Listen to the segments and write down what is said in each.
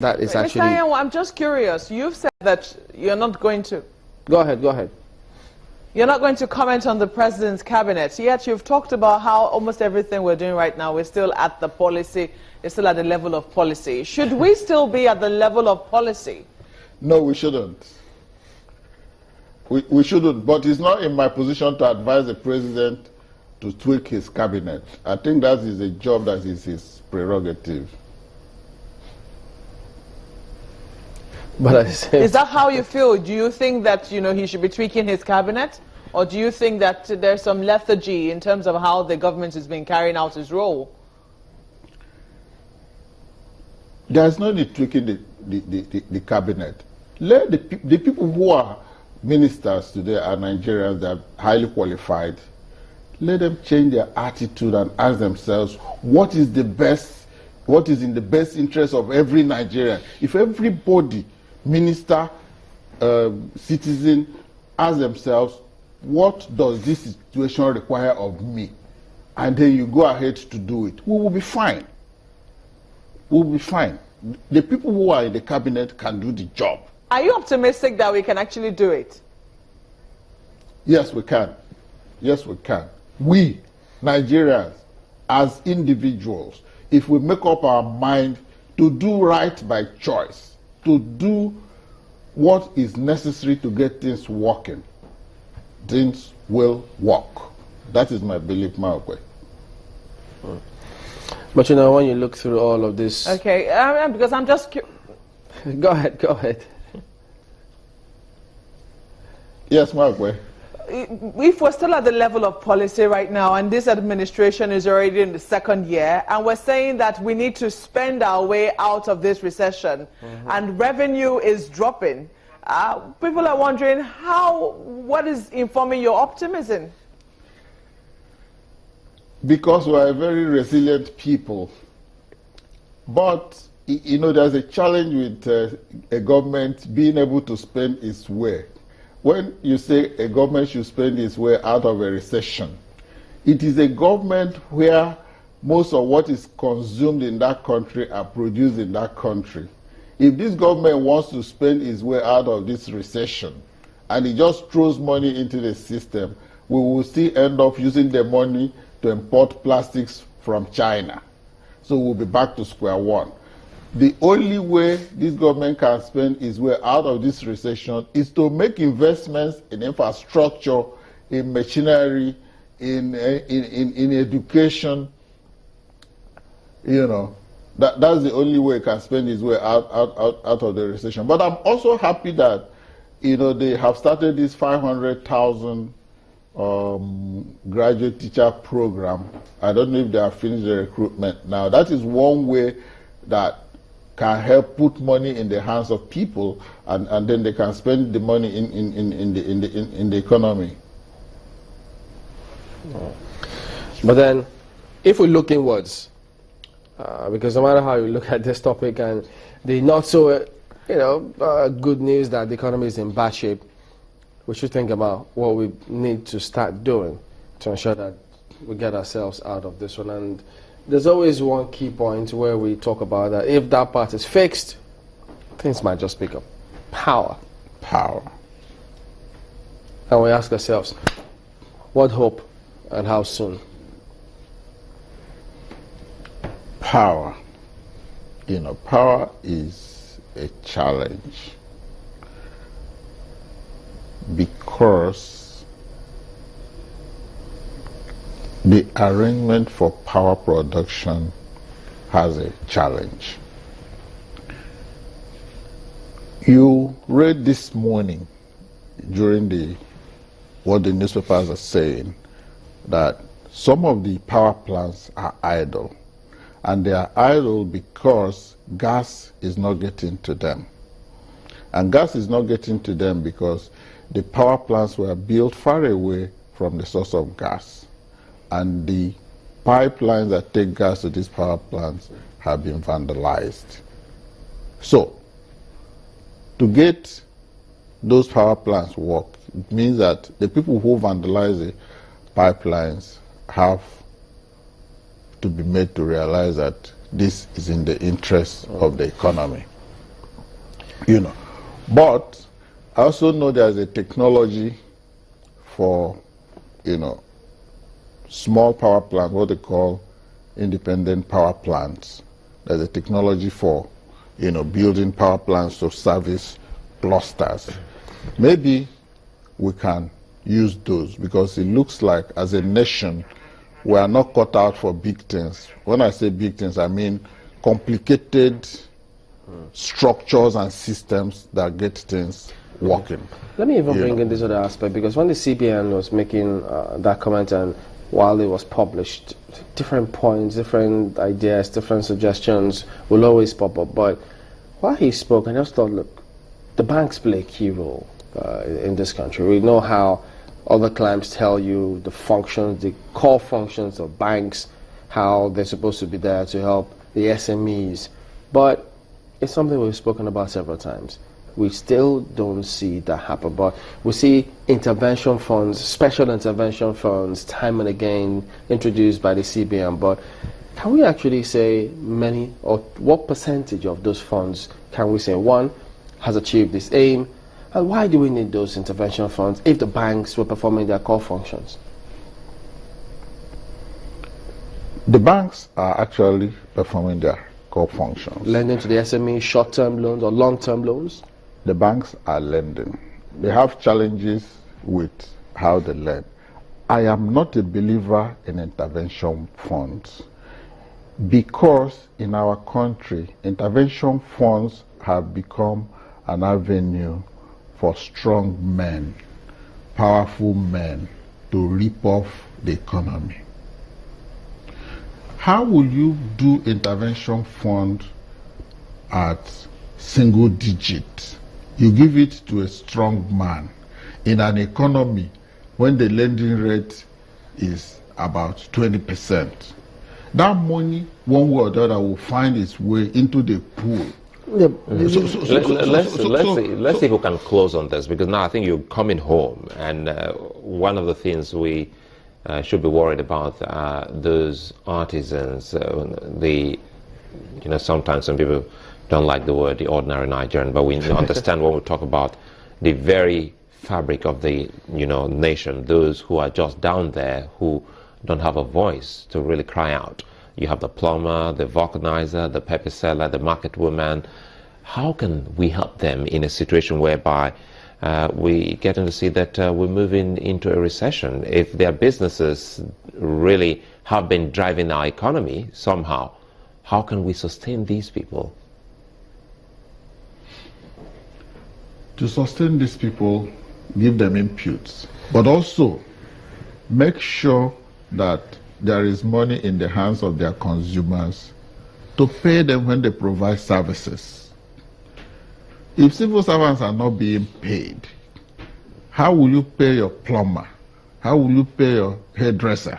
that is actually... Mr. Anyanwu, I'm just curious. You've said that you're not going to... Go ahead. You're not going to comment on the president's cabinet, yet you've talked about how almost everything we're doing right now, we're still at the policy, it's still at the level of policy. Should we still be at the level of policy? No, we shouldn't. We shouldn't, but it's not in my position to advise the president to tweak his cabinet. I think that is a job that is his prerogative. But is that how you feel? Do you think that, you know, he should be tweaking his cabinet? Or do you think that there's some lethargy in terms of how the government has been carrying out its role? There's no need tweaking the cabinet. Let the people who are ministers today are Nigerians, they are highly qualified. Let them change their attitude and ask themselves what is in the best interest of every Nigerian. If everybody, minister, citizen, ask themselves, what does this situation require of me? And then you go ahead to do it. We will be fine. We will be fine. The people who are in the cabinet can do the job. Are you optimistic that we can actually do it? Yes, we can. Yes, we can. We, Nigerians, as individuals, if we make up our mind to do right by choice, to do what is necessary to get things working, things will work. That is my belief, Anogwi. But you know, when you look through all of this... Okay, because I'm just... Go ahead. Yes, Anogwi. If we're still at the level of policy right now, and this administration is already in the second year, and we're saying that we need to spend our way out of this recession, and revenue is dropping, people are wondering what is informing your optimism? Because we are a very resilient people. But, you know, there's a challenge with a government being able to spend its way. When you say a government should spend its way out of a recession, it is a government where most of what is consumed in that country are produced in that country. If this government wants to spend its way out of this recession and it just throws money into the system, we will still end up using the money to import plastics from China. So we'll be back to square one. The only way this government can spend its way out of this recession is to make investments in infrastructure, in machinery, in education. You know, that's the only way it can spend its way out of the recession. But I'm also happy that, you know, they have started this 500,000 graduate teacher program. I don't know if they have finished the recruitment now. That is one way that can help put money in the hands of people, and then they can spend the money in the economy. But then, if we look inwards, because no matter how you look at this topic and the not so, good news that the economy is in bad shape, we should think about what we need to start doing to ensure that we get ourselves out of this one. And there's always one key point where we talk about that if that part is fixed, things might just pick up. Power. And we ask ourselves, what hope and how soon? Power. You know, power is a challenge because the arrangement for power production has a challenge. You read this morning during what the newspapers are saying, that some of the power plants are idle, and they are idle because gas is not getting to them. And gas is not getting to them because the power plants were built far away from the source of gas, and the pipelines that take gas to these power plants have been vandalized. So, to get those power plants work, it means that the people who vandalize the pipelines have to be made to realize that this is in the interest of the economy. You know, but I also know there's a technology for, small power plants, what they call independent power plants. There's a technology for, building power plants to service clusters. Maybe we can use those, because it looks like as a nation we are not cut out for big things. When I say big things, I mean complicated structures and systems that get things working. Let me even bring in this other aspect, because when the CBN was making that comment, and while it was published, different points, different ideas, different suggestions will always pop up. But while he spoke, I just thought, look, the banks play a key role in this country. We know how other clients tell you the functions, the core functions of banks, how they're supposed to be there to help the SMEs. But it's something we've spoken about several times. We still don't see that happen. But we see intervention funds, special intervention funds, time and again introduced by the CBN. But can we actually say many, or what percentage of those funds can we say, one, has achieved this aim? And why do we need those intervention funds if the banks were performing their core functions? The banks are actually performing their core functions. Lending to the SME, short-term loans or long-term loans? The banks are lending. They have challenges with how they lend. I am not a believer in intervention funds, because in our country, intervention funds have become an avenue for strong men, powerful men, to rip off the economy. How will you do intervention fund at single digit? You give it to a strong man in an economy when the lending rate is about 20%. That money, one way or the other, will find its way into the pool. Let's see if we can close on this, because now I think you're coming home, and one of the things we should be worried about are those artisans. Sometimes some people don't like the word the ordinary Nigerian, but we understand when we talk about the very fabric of the nation, those who are just down there, who don't have a voice to really cry out. You have the plumber, the vulcanizer, the pepper seller, the market woman. How can we help them in a situation whereby we getting to see that we're moving into a recession? If their businesses really have been driving our economy somehow, how can we sustain these people? To sustain these people, give them inputs, but also make sure that there is money in the hands of their consumers to pay them when they provide services. If civil servants are not being paid, how will you pay your plumber? How will you pay your hairdresser?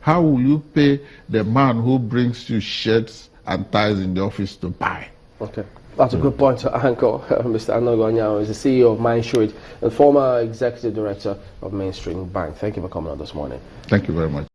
How will you pay the man who brings you shirts and ties in the office to buy? Okay. That's a good point to anchor. Mr. Anyanwu is the CEO of MindStreet and former executive director of Mainstream Bank. Thank you for coming on this morning. Thank you very much.